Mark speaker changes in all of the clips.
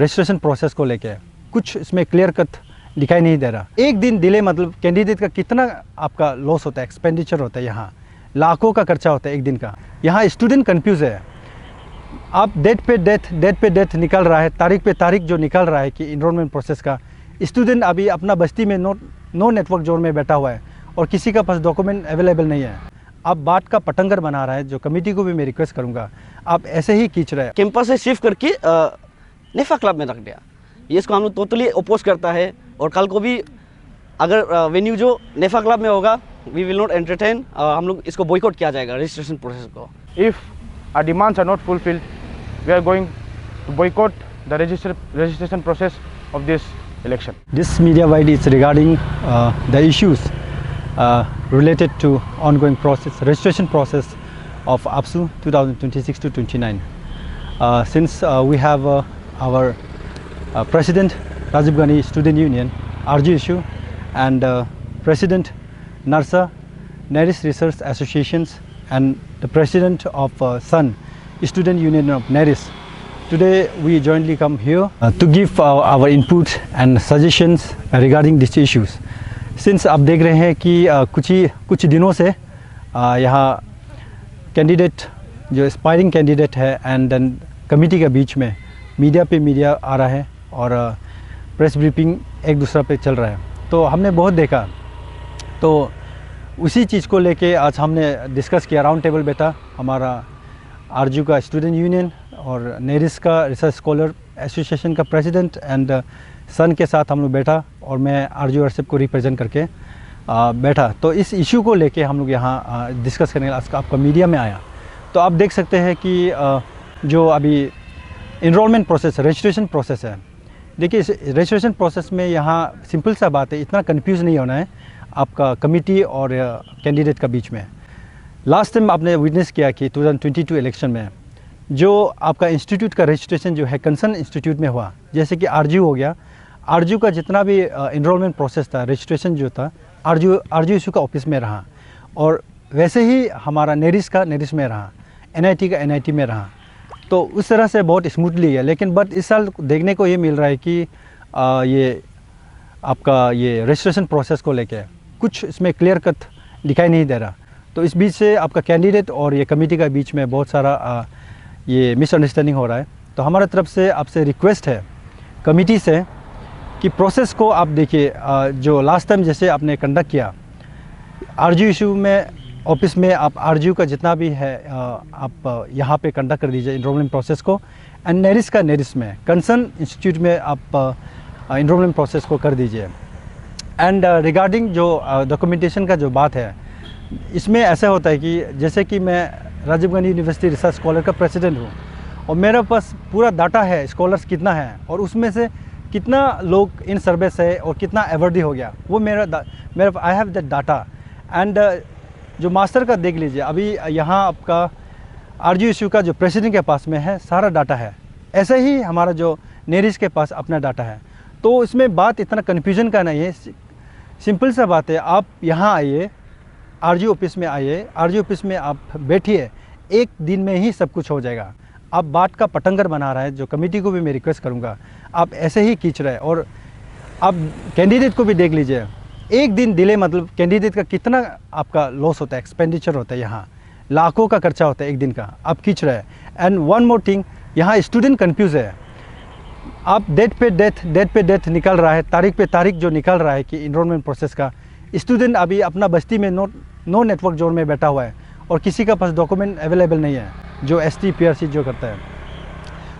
Speaker 1: Registration process को लेके कुछ इसमें क्लियर कट दिखाई नहीं दे रहा। एक दिन डिले मतलब कैंडिडेट का कितना आपका लॉस होता है, एक्सपेंडिचर होता है, यहाँ लाखों का खर्चा होता है एक दिन का। यहाँ स्टूडेंट कंफ्यूज है। आप डेट पे डेट निकल रहा है, तारीख पे तारीख जो निकल रहा है कि इनरोलमेंट प्रोसेस का। स्टूडेंट अभी अपना बस्ती में नो नेटवर्क जोन में बैठा हुआ है और किसी का पास डॉक्यूमेंट अवेलेबल नहीं है। आप बात का पटंगर बना रहा है, जो कमेटी को भी मैं रिक्वेस्ट करूँगा आप ऐसे ही खींच रहे हैं।
Speaker 2: कैंपस से शिफ्ट करके नेफा क्लब में रख दिया। ये इसको हम लोग टोटली अपोज करता है और कल को भी अगर वेन्यू जो नेफा क्लब में होगा वी विल नॉट एंटरटेन, हम लोग इसको बॉयकॉट किया जाएगा रजिस्ट्रेशन प्रोसेस को।
Speaker 3: If our demands are not fulfilled, we are going to boycott the registration process of this election.
Speaker 1: This media wide is regarding the issues related to ongoing process, registration process of APSU 2026 to 29. Since we have our President Rajiv Gandhi Student Union RG issue and President NARSA Neris Research Associations and the President of SUN Student Union of Neris. Today we jointly come here to give our input and suggestions regarding these issues. Since आप देख रहे हैं कि कुछ दिनों से यहाँ candidate जो एस्पायरिंग कैंडिडेट है एंड देन कमेटी के बीच में मीडिया आ रहा है और प्रेस ब्रीफिंग एक दूसरा पे चल रहा है। तो हमने बहुत देखा, तो उसी चीज़ को लेके आज हमने डिस्कस किया। राउंड टेबल बैठा हमारा आरजू का स्टूडेंट यूनियन और नेरिस का रिसर्च स्कॉलर एसोसिएशन का प्रेसिडेंट एंड सन के साथ हम लोग बैठा और मैं आरजू आरसेप को रिप्रेजेंट करके बैठा। तो इस इशू को लेके हम लोग यहाँ डिस्कस करने आपका मीडिया में आया। तो आप देख सकते हैं कि जो अभी इनरोलमेंट प्रोसेस रजिस्ट्रेशन प्रोसेस है, देखिए इस रजिस्ट्रेशन प्रोसेस में यहाँ सिंपल सा बात है, इतना कंफ्यूज नहीं होना है आपका कमेटी और कैंडिडेट का बीच में। लास्ट टाइम आपने विटनेस किया कि 2022 इलेक्शन में जो आपका इंस्टीट्यूट का रजिस्ट्रेशन जो है कंसर्न इंस्टीट्यूट में हुआ, जैसे कि आरजू हो गया, आरजू का जितना भी इनरोलमेंट प्रोसेस था, रजिस्ट्रेशन जो था आरजू इशू का ऑफिस में रहा और वैसे ही हमारा नेरिस में रहा, एनआईटी का एनआईटी में रहा। तो उस तरह से बहुत स्मूथली है। लेकिन बट इस साल देखने को ये मिल रहा है कि ये आपका ये रजिस्ट्रेशन प्रोसेस को लेके कुछ इसमें क्लियर कट दिखाई नहीं दे रहा। तो इस बीच से आपका कैंडिडेट और ये कमेटी के बीच में बहुत सारा ये मिसअंडरस्टैंडिंग हो रहा है। तो हमारे तरफ से आपसे रिक्वेस्ट है कमेटी से कि प्रोसेस को आप देखिए, जो लास्ट टाइम जैसे आपने कंडक्ट किया आरजू इशू में ऑफिस में, आप आरजू का जितना भी है आप यहाँ पे कंडक्ट कर दीजिए इनरोलमेंट प्रोसेस को एंड नेरिस में कंसर्न इंस्टीट्यूट में आप इनरोलमेंट प्रोसेस को कर दीजिए। एंड रिगार्डिंग जो डॉक्यूमेंटेशन का जो बात है, इसमें ऐसा होता है कि जैसे कि मैं Rajiv Gandhi university research scholar का प्रेसिडेंट हूँ और मेरे पास पूरा डाटा है स्कॉलर्स कितना है और उसमें से कितना लोग इन सर्विस है और कितना एवर्डी हो गया, वो मेरा I have that data. And जो मास्टर का देख लीजिए, अभी यहाँ आपका आरजू इशू का जो प्रेसिडेंट के पास में है सारा डाटा है, ऐसे ही हमारा जो नेरिस के पास अपना डाटा है। तो इसमें बात इतना कन्फ्यूजन का नहीं है, सिंपल सा बात है। आप यहाँ आइए, आरजू ऑफिस में आइए, आरजू ऑफिस में आप बैठिए, एक दिन में ही सब कुछ हो जाएगा। आप बात का पटंगर बना रहा है, जो कमेटी को भी मैं रिक्वेस्ट करूँगा आप ऐसे ही खींच रहे हैं। और आप कैंडिडेट को भी देख लीजिए, एक दिन डिले मतलब कैंडिडेट का कितना आपका लॉस होता है, एक्सपेंडिचर होता है, यहाँ लाखों का खर्चा होता है एक दिन का, आप खींच रहे हैं। एंड वन मोर थिंग, यहाँ स्टूडेंट कंफ्यूज है। आप डेट पे डेट निकल रहा है, तारीख पे तारीख जो निकल रहा है कि इनरोलमेंट प्रोसेस का। स्टूडेंट अभी अपना बस्ती में नो नेटवर्क जोन में बैठा हुआ है और किसी का पास डॉक्यूमेंट अवेलेबल नहीं है, जो ST PRC जो करता है।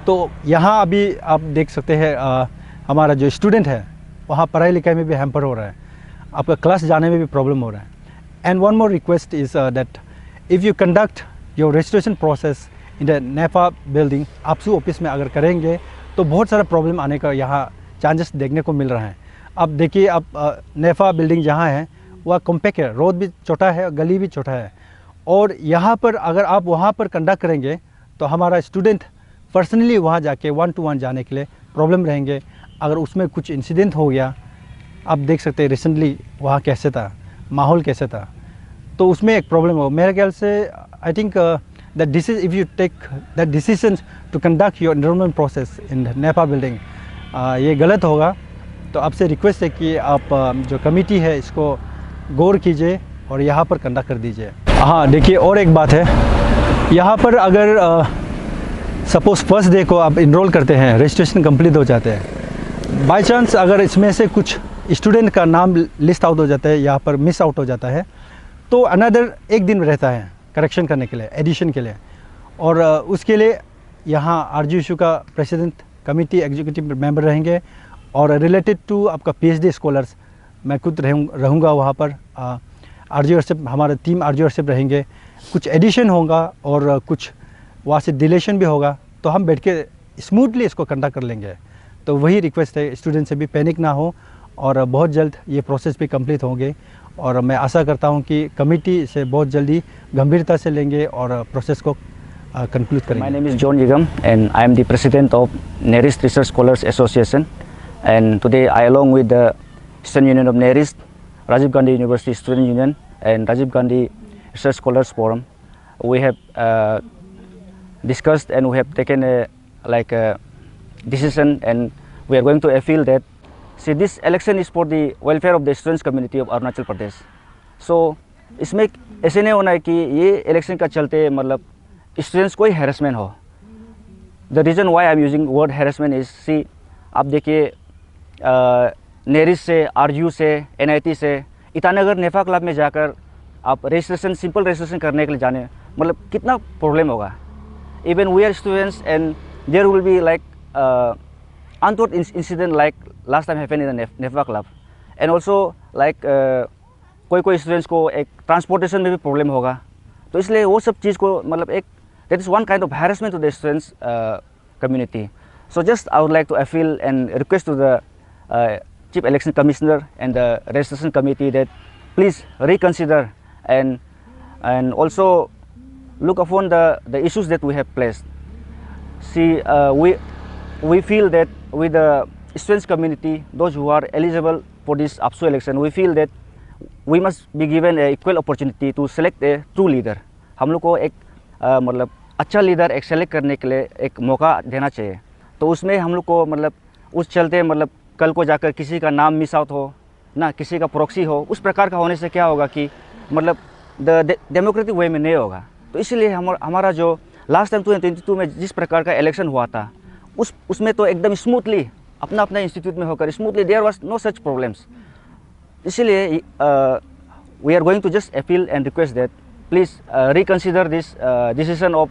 Speaker 1: तो यहाँ अभी आप देख सकते हैं हमारा जो स्टूडेंट है वहाँ पढ़ाई लिखाई में भी हैम्पर हो रहा है, आपका क्लास जाने में भी प्रॉब्लम हो रहा है। And one more request is that if you conduct your registration process in the NEFA building, AAPSU office में अगर करेंगे तो बहुत सारा प्रॉब्लम आने का यहाँ चांसेस देखने को मिल रहा है। अब देखिए, आप नेफा बिल्डिंग जहाँ है वह कॉम्पैक्ट है, रोड भी छोटा है, गली भी छोटा है, और यहाँ पर अगर आप वहाँ पर कंडक्ट करेंगे तो हमारा स्टूडेंट पर्सनली वहाँ जाके 1 to 1 जाने के लिए प्रॉब्लम रहेंगे। अगर उसमें कुछ इंसिडेंट हो गया, आप देख सकते हैं रिसेंटली वहाँ कैसे था, माहौल कैसे था, तो उसमें एक प्रॉब्लम हो। मेरे ख्याल से I think that this is if you take that decision to conduct your enrollment process in NEPA building, ये गलत होगा। तो आपसे रिक्वेस्ट है कि आप जो कमेटी है इसको गौर कीजिए और यहाँ पर कंडक्ट कर दीजिए। हाँ देखिए, और एक बात है, यहाँ पर अगर सपोज़ फर्स्ट डे को आप इनरोल करते हैं, रजिस्ट्रेशन कंप्लीट हो जाते हैं, बाय चांस अगर इसमें से कुछ स्टूडेंट का नाम लिस्ट आउट हो जाता है, यहाँ पर मिस आउट हो जाता है, तो अनदर एक दिन रहता है करेक्शन करने के लिए, एडिशन के लिए। और उसके लिए यहाँ आरजीयू का प्रेसिडेंट, कमेटी एग्जीक्यूटिव मेंबर रहेंगे और रिलेटेड टू आपका पीएचडी स्कॉलर्स, मैं खुद रहूँगा वहाँ पर। आरजीयू हमारा टीम आरजीयू रहेंगे, कुछ एडिशन होगा और कुछ वहाँ से डिलेशन भी होगा, तो हम बैठ के स्मूथली इसको कंडक्ट कर लेंगे। तो वही रिक्वेस्ट है, स्टूडेंट से भी पैनिक ना हो और बहुत जल्द ये प्रोसेस भी कंप्लीट होंगे। और मैं आशा करता हूँ कि कमेटी से बहुत जल्दी गंभीरता से लेंगे और प्रोसेस को कंक्लूड करेंगे।
Speaker 4: My name is John Yigam and I am the president of Nearest Research Scholars Association, and today I, along with the Student Union of Nearest, Rajiv Gandhi University Student Union and Rajiv Gandhi Research Scholars Forum, we have discussed and we have taken a decision, and we are going to appeal that, see, this election is for the welfare of the students community of Arunachal Pradesh. So इसमें ऐसे नहीं होना है कि ये election का चलते मतलब स्टूडेंट्स कोई हैरेसमेंट हो। The reason why I am using word harassment is, see आप देखिए नेरिस से, आरजीयू से, एनआईटी से, ईटानगर नेफा क्लब में जाकर आप रजिस्ट्रेशन, सिंपल रजिस्ट्रेशन करने के लिए जाने, मतलब कितना प्रॉब्लम होगा। Even we are students and there will be like untoward incident like last time happened in the NEFA club, and also like कोई स्टूडेंट्स को एक ट्रांसपोर्टेशन में भी प्रॉब्लम होगा। तो इसलिए वो सब चीज़ को मतलब एक that is one kind of harassment to the students community. So just I would like to appeal and request to the chief election commissioner and the registration committee that please reconsider and also look upon the issues that we have placed. See, we feel that with the students community, those who are eligible for this APSU election, we feel that we must be given a equal opportunity to select a true leader. हम लोग को एक मतलब अच्छा leader एक select करने के लिए एक मौका देना चाहिए। तो उसमें हम लोग को मतलब उस चलते मतलब कल को जाकर किसी का नाम मिस आउट हो ना, किसी का प्रॉक्सी हो, उस प्रकार का होने से क्या होगा कि मतलब डेमोक्रेटिक वे में नहीं होगा। तो इसलिए हमारा जो लास्ट टाइम 2022 में जिस प्रकार का इलेक्शन हुआ था, उसमें तो एकदम स्मूथली अपना अपना इंस्टीट्यूट में होकर smoothly, there was no such problems. इसलिए we are going to just appeal and request that please reconsider this decision of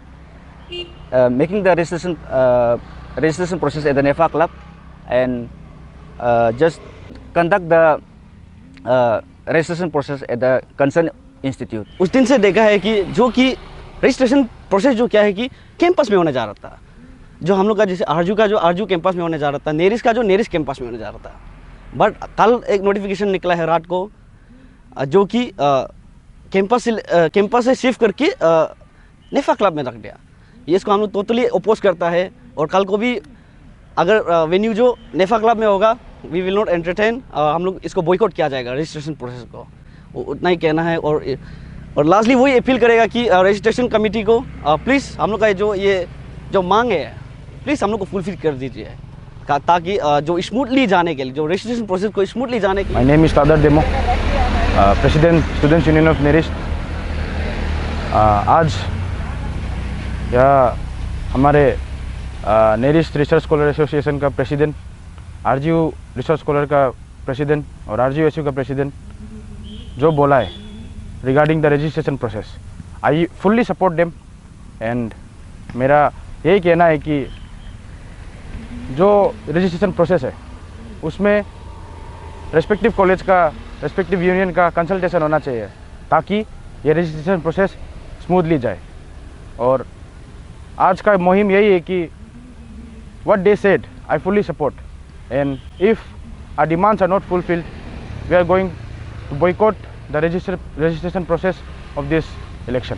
Speaker 4: making the registration process at the NEFA club and just conduct the registration process at the concerned institute.
Speaker 2: उस दिन से देखा है कि जो कि registration process जो क्या है कि कैंपस में होने जा रहा था, जो हम लोग का जैसे आरजू का जो आरजू कैंपस में होने जा रहा था, नेरिस का जो नेरिस कैंपस में होने जा रहा था। बट कल एक नोटिफिकेशन निकला है रात को जो कि कैंपस से शिफ्ट करके नेफा क्लब में रख दिया। ये इसको हम लोग टोटली अपोज करता है और कल को भी अगर वेन्यू जो नेफा क्लब में होगा, वी विल नॉट एंटरटेन, हम लोग इसको बॉयकॉट किया जाएगा रजिस्ट्रेशन प्रोसेस को। उतना ही कहना है। और लास्टली वही अपील करेगा कि रजिस्ट्रेशन कमेटी को प्लीज़ हम लोग का जो मांग है प्लीज़ हम लोग को फुलफिल कर दीजिए, ताकि जो स्मूथली जाने के लिए, जो रजिस्ट्रेशन प्रोसेस को स्मूथली जाने के लिए।
Speaker 3: My name is Tadar Demo, president students union of NERIST. आज यह हमारे नेरिस्ट रिसर्च स्कॉलर एसोसिएशन का प्रेसिडेंट, आरजीयू रिसर्च स्कॉलर का प्रेसिडेंट और आरजीयू एसयू का प्रेसिडेंट जो बोला है regarding the registration process, I fully support them. And मेरा यही कहना है कि जो रजिस्ट्रेशन प्रोसेस है उसमें रेस्पेक्टिव कॉलेज का, रेस्पेक्टिव यूनियन का कंसल्टेशन होना चाहिए, ताकि ये रजिस्ट्रेशन प्रोसेस स्मूथली जाए। और आज का मुहिम यही है कि what they said, I fully support, and if our demands are not fulfilled, we are going to boycott the registration process of this election.